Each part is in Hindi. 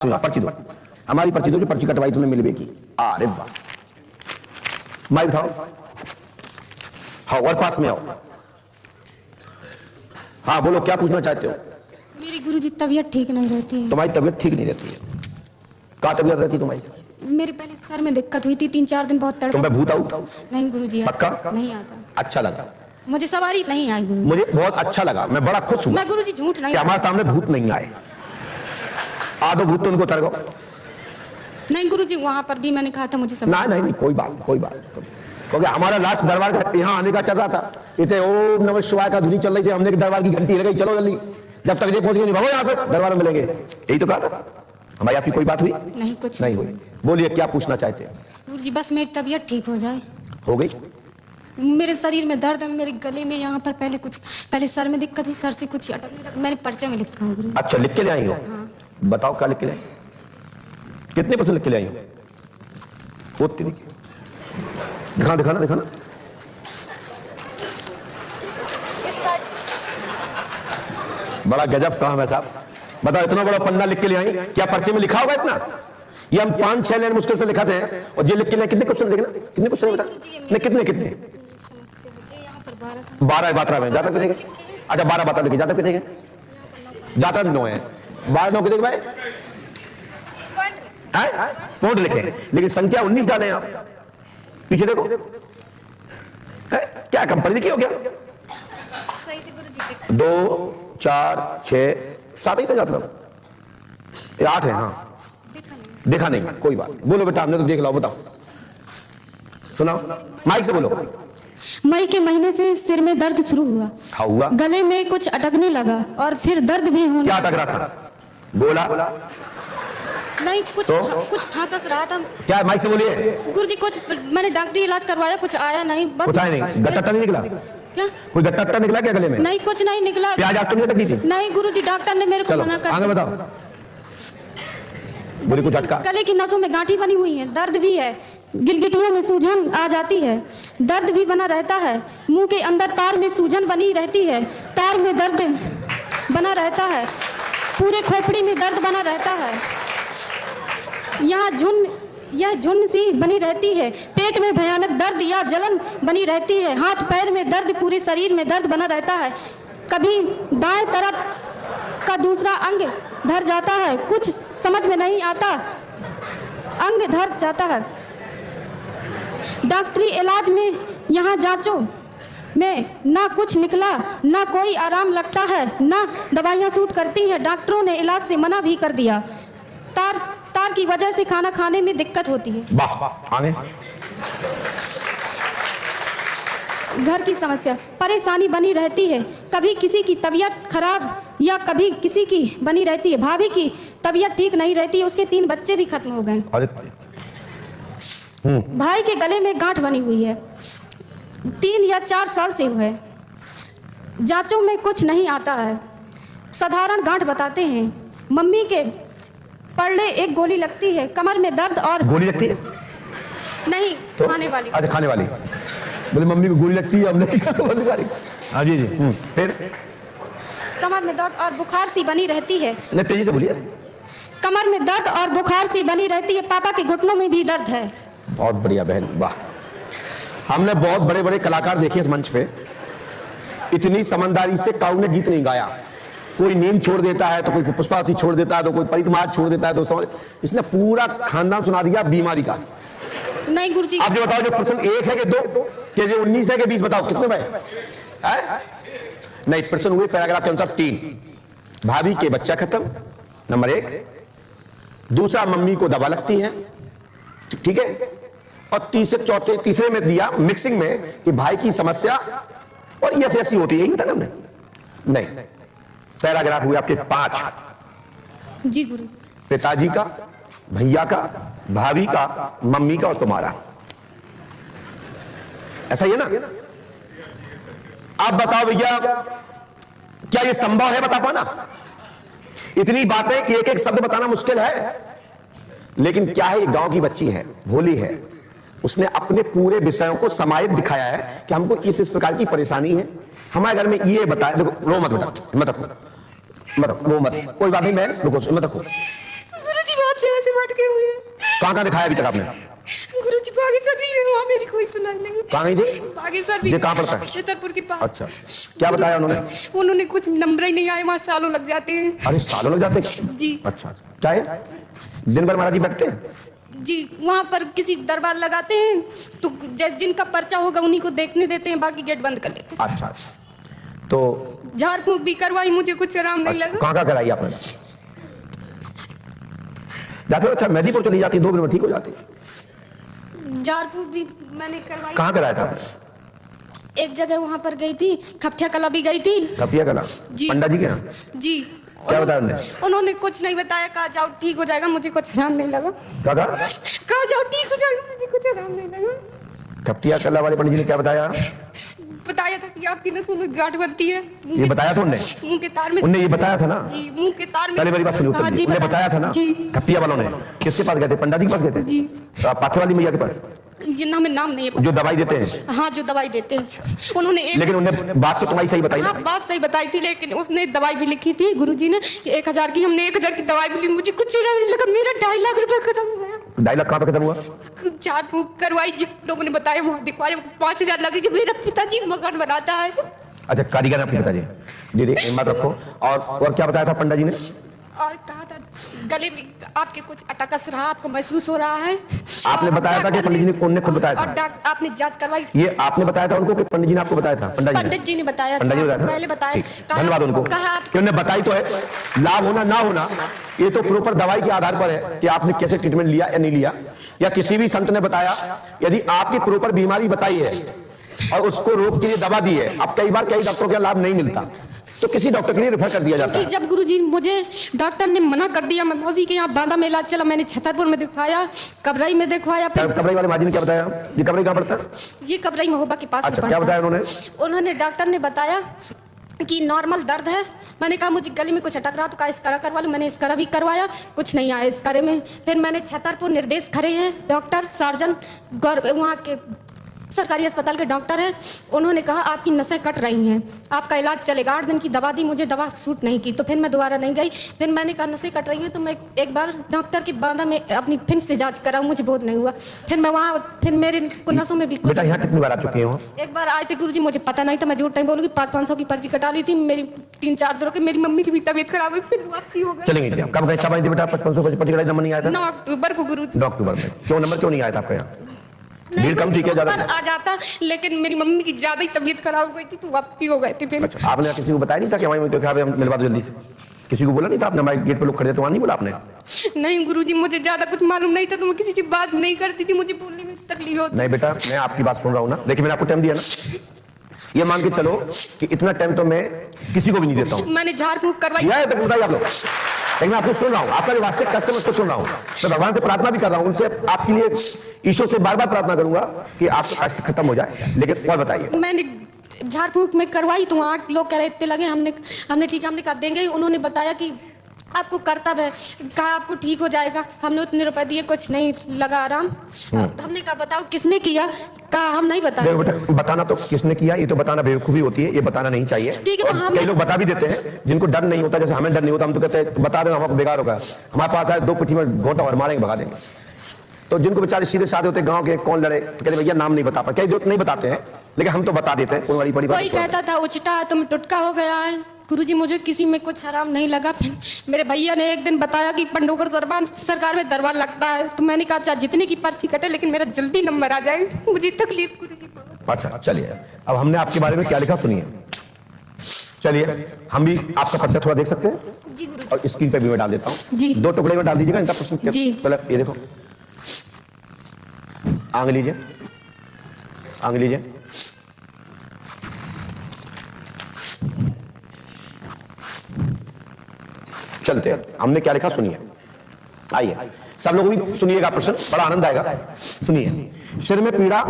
पर्ची दो, हमारी पर्ची दो जो पर्ची कटवाई तुमने मिलवे की। अरे वाह, माइक उठाओ, हाँ और पास में आओ। हाँ बोलो, क्या पूछना चाहते हो? मेरी गुरुजी तबीयत ठीक नहीं रहती है। तुम्हारी तबीयत ठीक नहीं रहती है? क्या तबीयत रहती है तुम्हारी? मेरे पहले सर में दिक्कत हुई थी, 3-4 दिन बहुत तड़प। तुम्हें भूत आउट? नहीं गुरुजी, पक्का नहीं आता। अच्छा लगा, मुझे सवारी नहीं आई गुरुजी। मुझे बहुत अच्छा लगा, मैं बड़ा खुश हूँ मैं गुरुजी झूठ नहीं, कि हमारे सामने भूत नहीं आए। आधो भूत तो उनको तरगो। नहीं गुरुजी, वहां पर भी मैंने कहा था मुझे सब। नहीं नहीं कोई बात क्योंकि हमारा लास्ट दरबार यहाँ आने का चल रहा था, इतने ओम नमः शिवाय का धुनी चल रही थी, हमने दरबार की घंटी लगाई, चलो जल्दी, जब तक ये पहुंच गए नहीं भागो यहाँ से, दरबार में मिलेंगे, यही तो कहा था। हमारी आपकी कोई बात हुई? नहीं, कुछ नहीं हुई। बोलिए क्या पूछना चाहते हैं? गुरुजी बस मेरी तबीयत ठीक हो जाए। हो गई? मेरे शरीर में दर्द है, मेरे गले में यहाँ पर पहले सर में दिक्कत थी, सर से कुछ अटकने लगा। मैंने पर्चे में लिखा हूँ। अच्छा लिख के ले आई हो? हाँ। बताओ क्या लिख के ले आई? कितने परसेंट लिख के ले आई हो? दिखाना। बड़ा गजब काम है साहब, बताओ इतना बड़ा पन्ना लिख के ले आई, क्या पर्चे में लिखा होगा इतना? ये हम 5-6 लाइन मुश्किल से लिखाते हैं, और ये लिख के ले कितने क्वेश्चन देखना, कितने क्वेश्चन बता? नहीं कितने 12 बात्रा में जाता कितने? अच्छा 12 बात्रा लिखे, जाता कितने? जाता 9 है, 12-9 कितने भाई? पॉइंट लिखे, लेकिन संख्या 19 डाले आप। पीछे देखो, क्या कंपनी लिखी हो? क्या 2 4 6 7 ही तो जाता, 8 है। हाँ देखा नहीं, कोई बात। बोलो बेटा, हमने तो देख लो, बताओ, सुनाओ, माइक से बोलो। मई के महीने से सिर में दर्द शुरू हुआ। हुआ? गले में कुछ अटकने लगा और फिर दर्द भी होने। क्या अटक रहा था? बोला नहीं, कुछ फांस रहा था। क्या? माइक से बोलिए। गुरुजी कुछ मैंने डॉक्टरी इलाज करवाया, कुछ आया नहीं, बस कुछ आया नहीं। गट्टा नहीं निकला क्या? कोई गट्टा निकला क्या गले में? नहीं, कुछ नहीं निकला। प्याज आपको नहीं लगी थी? नहीं गुरुजी, डॉक्टर ने मेरे को मना कर दिया। आगे बताओ, बोले कुछ अटका? गले की नसों में गांठी बनी हुई है, दर्द भी है, गिलगिटियों में सूजन आ जाती है, दर्द भी बना रहता है, मुंह के अंदर तार में सूजन बनी रहती है, तार में दर्द बना रहता है, पूरे खोपड़ी में दर्द बना रहता है, यह झुन सी बनी रहती है, पेट में भयानक दर्द या जलन बनी रहती है, हाथ पैर में दर्द, पूरे शरीर में दर्द बना रहता है, कभी दाएं तरफ का दूसरा अंग धर जाता है, कुछ समझ में नहीं आता, अंग धर जाता है, डॉक्टरी इलाज में यहाँ जांचों में ना कुछ निकला, ना कोई आराम लगता है, ना दवाइयाँ सूट करती हैं, डॉक्टरों ने इलाज से मना भी कर दिया, तार की वजह से खाना खाने में दिक्कत होती है। वाह, आगे। घर की समस्या, परेशानी बनी रहती है, कभी किसी की तबीयत खराब या कभी किसी की बनी रहती है, भाभी की तबीयत ठीक नहीं रहती है, उसके 3 बच्चे भी खत्म हो गए, भाई के गले में गांठ बनी हुई है, 3 या 4 साल से हुए, जांचों में कुछ नहीं आता है, साधारण गांठ बताते हैं, मम्मी के पड़े एक गोली लगती है, कमर में दर्द और गोली लगती है? नहीं तो, खाने वाली। अच्छा खाने वाली, बोले मम्मी को गोली लगती है, हमने हाँ जी फिर कमर में दर्द और बुखार सी बनी रहती है। नहीं तेजी से बोलिए। कमर में दर्द और बुखार सी बनी रहती है, पापा के घुटनों में भी दर्द है। बहुत बढ़िया बहन, वाह। हमने बहुत बड़े बड़े कलाकार देखे इस मंच पे, इतनी समझदारी से काऊ ने गीत नहीं गाया। कोई नींद छोड़ देता है तो कोई पुष्पावती छोड़ देता है तो कोई परिक्रमा छोड़ देता है तो समझ, इसने पूरा खानदान सुना दिया बीमारी का। नहीं गुरुजी, आप जो बताओ, जो प्रश्न 1 है कि 2 कि जो 19 है कि 20 बताओ कितने भाई? नहीं, प्रश्न हुए पैराग्राफ के अनुसार 3। भाभी के बच्चा खत्म, नंबर 1। दूसरा, मम्मी को दवा लगती है, ठीक है। और तीसरे में दिया मिक्सिंग में कि भाई की समस्या और ये ऐसी होती है, यही बताया हमने? नहीं, पैराग्राफ हुए आपके 5। जी गुरु। पिताजी का, भैया का, भाभी का, मम्मी का और तुम्हारा, ऐसा ही है ना? आप बताओ भैया, क्या ये संभव है बता पाना? इतनी बातें, एक एक शब्द बताना मुश्किल है, लेकिन क्या है, ये गांव की बच्ची है, भोली है, उसने अपने पूरे विषयों को समाहित दिखाया है कि हमको इस प्रकार की परेशानी है, हमारे घर में ये बताया। देखो रो मत बेटा, मत रखो, मत रो मत, कोई बात नहीं, मैं रुको, मत रखो। गुरुजी कहाँ दिखाया अभी तक आपने? गुरुजी बागेश्वर भी वहाँ मेरी कोई सुनाई नहीं। कहाँ गई थी? बागेश्वर भी। ये कहाँ पड़ता है? छतरपुर के पास। अच्छा, क्या बताया उन्होंने? उन्होंने कुछ नंबर ही नहीं आए, वहाँ सालों लग जाते हैं। अरे सालों लग जाते हैं? जी। अच्छा, क्या है दिन भर महाराज जी बैठते हैं? जी, वहाँ पर किसी दरबार लगाते हैं तो जिनका पर्चा होगा उन्हीं को देखने देते हैं, बाकी गेट बंद कर लेते हैं। अच्छा, तो झाड़ फूंक भी करवाई, मुझे कुछ आराम नहीं लगा। कहाँ कराई आपने? जाते अच्छा मेहदीपुर चली जाती, 2 दिन में ठीक हो जाती। झाड़ फूंक भी मैंने करवाई। कहाँ कराया था? एक जगह वहाँ पर गई थी, खपटिया कला भी गई थी। खपटिया कला? जी। पंडा जी के यहाँ? जी। क्या बताया उन्होंने? उन्होंने कुछ नहीं बताया, कहा जाओ ठीक हो जाएगा, मुझे कुछ आराम नहीं लगा। कहा जाओ ठीक हो जाएगा, मुझे कुछ आराम नहीं लगा। खपटिया कला वाले पंडित जी ने क्या बताया? बताया था कि आपकी नसों में गांठ बनती है। ये बताया था उन्होंने? मुंह के तार में। उन्होंने ये बताया था ना? जी, मुंह के तार में। पहले मेरी बात सुनिए, उन्होंने बताया था ना? जी। खपटिया वालों ने किसके पास गए थे? पंडा जी के पास गए थे? जी। पाथर वाली मैया के पास? ये नाम नहीं है। जो दवाई देते हैं? हाँ, जो दवाई देते हैं। उन्होंने लेकिन उन्होंने बात तो तुम्हारी सही बताई ना? हाँ, बात सही बताई थी, लेकिन उसने दवाई भी लिखी थी गुरुजी ने 1000 की। हमने 1000 की दवाई भी ली, मुझे कुछ नहीं लगा। मेरा 2.5 लाख रुपए खत्म हो गया। 2.5 लाख कहाँ पे खत्म हुआ? झाड़ फूंक करवाई, जिन लोगों ने बताया वहाँ दिखवाया, 5000 लगे कि मेरा पिताजी मकान बनाता है। अच्छा, कारीगर आपके पिताजी? दीदी एक बात रखो। और क्या बताया था पंडा जी ने? और कहा था गले में आपके कुछ अटकस रहा, आपको महसूस हो रहा है। आपने बताया था कि पंडित जी ने? कौन ने खुद बताया था? और आपने जांच करवाई? ये आपने बताया था उनको कि पंडित जी ने आपको बताया था? पंडित जी ने बताया। पंडित जी बताया था? पहले बताया। धन्यवाद उनको कि उन्होंने बताई तो है। लाभ होना ना होना ये तो प्रॉपर दवाई के आधार पर है कि आपने कैसे ट्रीटमेंट लिया या नहीं लिया, या किसी भी संत ने बताया। यदि आपकी प्रॉपर बीमारी बताई है और उसको रोग के लिए दवा दी है, अब कई बार कई डॉक्टरों का लाभ नहीं मिलता तो किसी डॉक्टर के लिए रेफर कर दिया जाता है। जब गुरुजी मुझे डॉक्टर ने मना कर दिया, मैं मौसी के यहाँ बांदा में इलाज चला, मैंने छतरपुर में दिखवाया, कबराई में दिखवाया। फिर कबराई वाले माजी ने क्या बताया? ये कबराई कहाँ पड़ता है? ये कबराई महोबा के पास। अच्छा, क्या बताया उन्होंने? उन्होंने डॉक्टर ने बताया कि नॉर्मल दर्द है। मैंने कहा मुझे गले में कुछ अटक रहा, तो कहा इसकरा करवा लो। मैंने इसकरा भी करवाया, कुछ नहीं आया इसकरे में। फिर मैंने छतरपुर निर्देश खड़े हैं डॉक्टर सर्जन वहाँ के सरकारी अस्पताल के डॉक्टर हैं, उन्होंने कहा आपकी नसें कट रही हैं, आपका इलाज चलेगा। 8 दिन की दवा दी, मुझे दवा सूट नहीं की, तो फिर मैं दोबारा नहीं गई। फिर मैंने कहा नसें कट रही हैं तो मैं एक बार डॉक्टर की बांदा में अपनी फिर से जांच कराऊं, मुझे बहुत नहीं हुआ। फिर मैं वहाँ फिर मेरे नसों में भी कुछ। बेटा यहाँ कितनी बार आ चुके हो? एक बार आए थे गुरुजी, मुझे पता नहीं था, मैं झूठ नहीं बोलूंगी। 500 की पर्ची कटा ली थी मेरी 3-4 दिनों की। मेरी मम्मी की भी तबीयत खराब हुई, फिर वापसी हो गई। चलेंगे कब गए? चाबा बेटा 500 पर्ची कटाई, नंबर नहीं आया था? 9 अक्टूबर को गुरुजी। 9 अक्टूबर में क्यों नंबर क्यों नहीं आया था आपका यहाँ? भीड़ कम थी क्या? ज्यादा आ जाता, लेकिन मेरी मम्मी की ज्यादा ही तबीयत खराब हो गई थी तो वापसी हो गए थे फिर। अच्छा, आपने किसी को बताया नहीं था कि हमारी तो क्या हम मिलवा दो जल्दी से? किसी को बोला नहीं था आपने? हमारे गेट पे लोग खड़े थे, वहाँ नहीं बोला आपने? नहीं गुरुजी, मुझे ज्यादा कुछ मालूम नहीं था तो मैं किसी से बात नहीं करती थी, मुझे बोलने में तकलीफ होती। नहीं बेटा, मैं आपकी बात सुन रहा हूँ ना, लेकिन मैंने आपको टाइम दिया ना। ये मान के चलो कि इतना टाइम तो मैं किसी को भी नहीं देता हूँ। मैंने झाड़ फूंक करवाई तक बताइए आप लोग, लेकिन मैं आपको सुन रहा हूँ, आपका जो वास्तविक कस्टमर को सुन रहा हूँ। मैं भगवान से प्रार्थना भी कर रहा हूँ, उनसे आपके लिए ईश्वर से बार बार प्रार्थना करूंगा कि आपका कष्ट खत्म हो जाए। लेकिन और बताइए। मैंने झाड़ फूंक में करवाई तो वहाँ लोग कह रहे इतने लगे, हमने ठीक है, हमने कहा देंगे। उन्होंने बताया कि आपको कर्तव्य है, कहा आपको ठीक हो जाएगा। हमने उतने रुपए दिए, कुछ नहीं लगा आराम। हमने कहा बताओ किसने किया, कहा हम नहीं बताएंगे। बेटा बताना तो किसने किया ये तो बताना बेवकूफी होती है, ये बताना नहीं चाहिए। ठीक है, तो कई लोग बता भी देते हैं जिनको डर नहीं होता, जैसे हमें डर नहीं होता, हम तो कहते हैं बता देना, हमको बेकार होगा, हमारे पास आए 2 पिठी में घोंटा और मारेंगे, भगा देंगे। तो जिनको बेचारे सीधे साधे होते गांव के, कौन लड़े, कहते भैया नाम नहीं बता पाए, कई जो नहीं बताते हैं, लेकिन हम तो बता देते हैं। कोई बड़ी कोई कहता था उचटा तुम टुटका हो गया है। गुरुजी मुझे किसी में कुछ आराम नहीं लगा। मेरे भैया ने एक दिन बताया कि पंडोकर सरकार में दरबार लगता है, तो मैंने कहा चाहे जितने की पर्ची कटे लेकिन मेरा जल्दी नंबर आ जाए, मुझे तकलीफ गुरुजी। अच्छा चलिए, अब हमने आपके बारे में क्या लिखा सुनिए। चलिए हम भी आपका पर्चा थोड़ा देख सकते हैं जी गुरुजी। और स्क्रीन पे भी मैं डाल देता हूँ जी। 2 टुकड़े में डाल दीजिएगा इनका प्रश्न। जी। पहले ये देखो, आंग लीजिए, आंग लीजिए। चलते हैं, हमने क्या लिखा सुनिए। आइए सब लोग भी सुनिएगा प्रश्न, बड़ा आनंद आएगा। सुनिए। सिर में पीड़ा,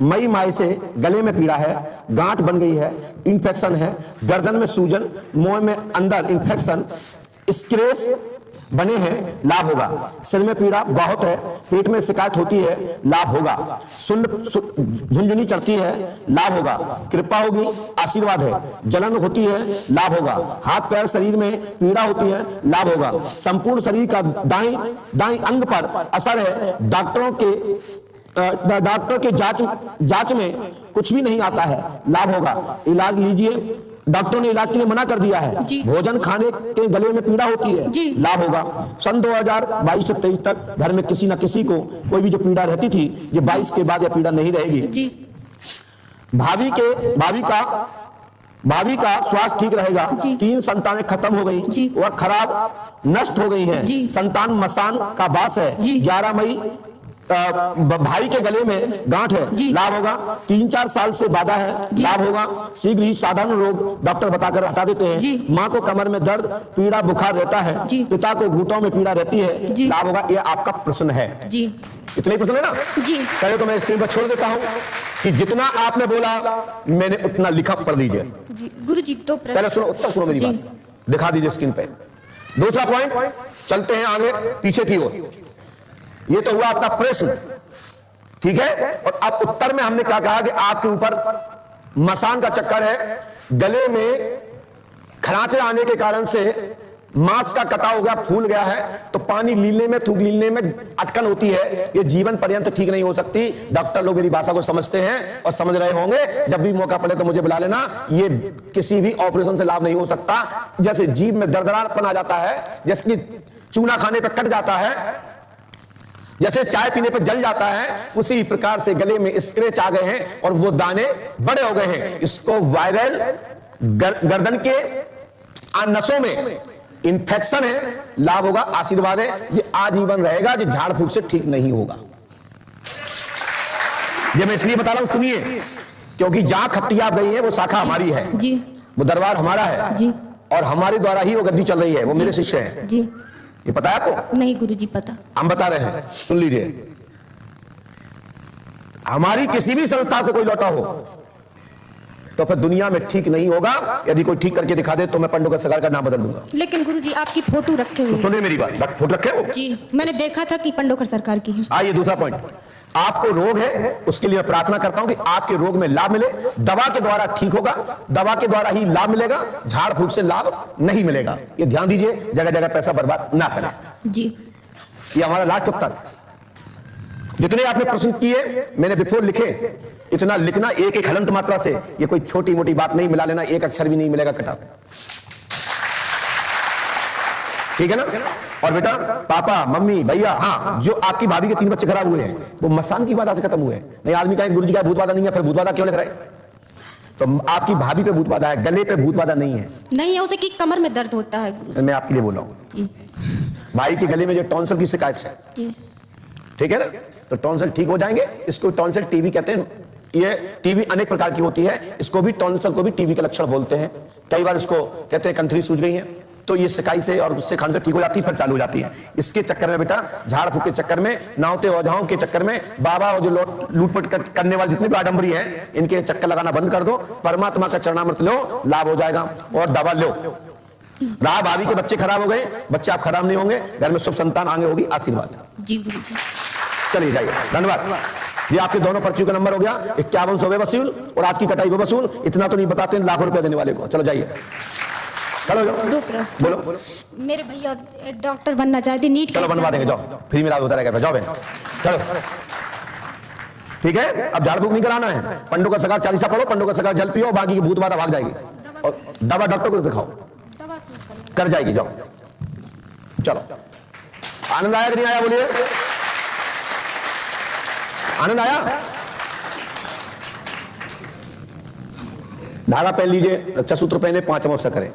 मई माह से गले में पीड़ा है, गांठ बन गई है, इन्फेक्शन है, गर्दन में सूजन, मुंह में अंदर इन्फेक्शन, स्क्रेच, बने हैं, लाभ होगा। सिर में पीड़ा बहुत है, पेट में शिकायत होती है, लाभ होगा। झुनझुनी चढ़ती है, लाभ होगा। कृपा होगी, आशीर्वाद है। जलन होती है, लाभ होगा। हाथ पैर शरीर में पीड़ा होती है, लाभ होगा। संपूर्ण शरीर का दाएं अंग पर असर है। डॉक्टर के जांच में कुछ भी नहीं आता है, लाभ होगा। इलाज लीजिए, डॉक्टरों ने इलाज के लिए मना कर दिया है। भोजन खाने के गले में पीड़ा होती है, लाभ होगा। सन 2022 से 23 तक घर में किसी न किसी को कोई भी जो पीड़ा रहती थी, ये 22 के बाद यह पीड़ा नहीं रहेगी। भाभी का स्वास्थ्य ठीक रहेगा। 3 संतानें खत्म हो गई और खराब नष्ट हो गई हैं। संतान मसान का वास है। 11 मई भाई के गले में गांठ है, लाभ होगा। 3-4 साल से बाधा है, लाभ होगा। शीघ्र ही साधारण रोग डॉक्टर बताकर हटा देते हैं। माँ को कमर में दर्द पीड़ा बुखार रहता है। पिता को घुटनों में पीड़ा रहती है, लाभ होगा। ये आपका प्रश्न है। इतना ही प्रश्न है ना? चलिए तो मैं स्क्रीन पर छोड़ देता हूँ कि जितना आपने बोला मैंने उतना लिखा, पढ़ दीजिए। गुरुजी तो पहले सुनो, उत्तर सुनो मेरी बात, दिखा दीजिए स्क्रीन पे। दूसरा पॉइंट, चलते हैं आगे पीछे की ओर। ये तो हुआ आपका प्रश्न, ठीक है। और अब उत्तर में हमने क्या कहा कि आपके ऊपर मसान का चक्कर है, गले में खरांचे आने के कारण से मांस का कटा हो गया, फूल गया है, तो पानी लीलने में, थूक लीलने में अटकन होती है। ये जीवन पर्यंत ठीक नहीं हो सकती। डॉक्टर लोग मेरी भाषा को समझते हैं और समझ रहे होंगे। जब भी मौका पड़े तो मुझे बुला लेना। ये किसी भी ऑपरेशन से लाभ नहीं हो सकता। जैसे जीभ में दरदरापन आ जाता है, जैसे चूना खाने पर कट जाता है, जैसे चाय पीने पर जल जाता है, उसी प्रकार से गले में स्क्रैच आ गए हैं और वो दाने बड़े हो गए हैं। इसको वायरल गर्दन के नसों में इंफेक्शन है, लाभ होगा, आशीर्वाद है। ये आजीवन रहेगा, ये झाड़ फूक से ठीक नहीं होगा। ये मैं इसलिए बता रहा हूं, सुनिए, क्योंकि जहां खपटिया आप गई है वो शाखा हमारी है, वो दरबार हमारा है और हमारे द्वारा ही वो गद्दी चल रही है। वो मेरे शिष्य हैं। ये पता है आपको? नहीं गुरुजी पता। हम बता रहे हैं, सुन लीजिए। हमारी किसी भी संस्था से कोई लौटा हो तो फिर दुनिया में ठीक नहीं होगा। यदि कोई ठीक करके दिखा दे तो मैं पंडों का सरकार का नाम बदल दूंगा। लेकिन गुरुजी आपकी फोटो रखे हुए। तो सुनिए मेरी बात, फोटो रखे हो? जी, मैंने देखा था कि पंडोकर सरकार की है। आइए दूसरा पॉइंट, आपको रोग है, उसके लिए प्रार्थना करता हूं कि आपके रोग में लाभ मिले। दवा के द्वारा ठीक होगा, दवा के द्वारा ही लाभ मिलेगा, झाड़ फूक से लाभ नहीं मिलेगा। ये ध्यान दीजिए, जगह जगह पैसा बर्बाद ना करें जी। ये हमारा लास्ट उत्तर। जितने आपने प्रश्न किए मैंने बिफोर लिखे, इतना लिखना एक एक हलंत मात्रा से। ये कोई छोटी मोटी बात नहीं, मिला लेना एक अक्षर भी नहीं मिलेगा कटा, ठीक है ना? और बेटा, पापा, मम्मी, भैया, हाँ, जो आपकी भाभी के 3 बच्चे खराब हुए हैं वो मसान की बाधा से खत्म हुए हैं। नहीं आदमी कहें गुरुजी का भूत बाधा नहीं है, फिर भूत बाधा क्यों लिख रहे? तो आपकी भाभी पे भूत बाधा है, गले पे भूत बाधा नहीं है। नहीं है, उसे कि कमर में दर्द होता है। मैं आपके लिए बोल रहा हूँ, भाई के गले में जो टॉन्सिल की शिकायत है, ठीक है ना, तो टॉन्सिल ठीक हो जाएंगे। इसको टॉन्सिल टीबी कहते हैं। ये टीबी अनेक प्रकार की होती है, इसको भी टॉन्सिल को भी टीबी के लक्षण बोलते हैं। कई बार इसको कहते हैं कंथरी सूज गई है, तो ये सिकाई से और उससे खाने से ठीक हो जाती है, फिर चालू हो जाती है। इसके चक्कर में बेटा, झाड़ फूक के चक्कर में, नावते औजाओं के चक्कर में, बाबा और जो लूटपट करने वाले जितने भी आडंबरी हैं, इनके चक्कर लगाना बंद कर दो। परमात्मा का चरणामृत लो, लाभ हो जाएगा। और दवा लो। रहा भाभी के बच्चे खराब हो गए, बच्चे आप खराब नहीं होंगे, घर में शुभ संतान आगे होगी, आशीर्वाद जी गुरुजी। चलिए जाइए, धन्यवाद। ये आपके दोनों पर्चियों का नंबर हो गया 5100 वसूल और आज की कटाई वसूल। इतना तो नहीं बताते लाखों रुपए देने वाले को। चलो जाइए, चलो दो प्रश्न बोलो। मेरे भैया डॉक्टर बनना चाहते, नीट चलो बनवा देंगे, जाओ, फ्री में इलाज होता रहेगा, जाओ बहन, चलो ठीक है। अब झाड़ फूक नहीं कराना है, पंडों का सकार 40 पढ़ो, पंडों का सकार जल पियो, बाकी की भूत बाधा भाग जाएगी। और दवा डॉक्टर को दिखाओ, कर जाएगी, जाओ। चलो, आनंद आया कि नहीं आया? बोलिए, आनंद आया? धागा पहन लीजिए, रक्षा सूत्र पहने, 5 अमावस्या करें।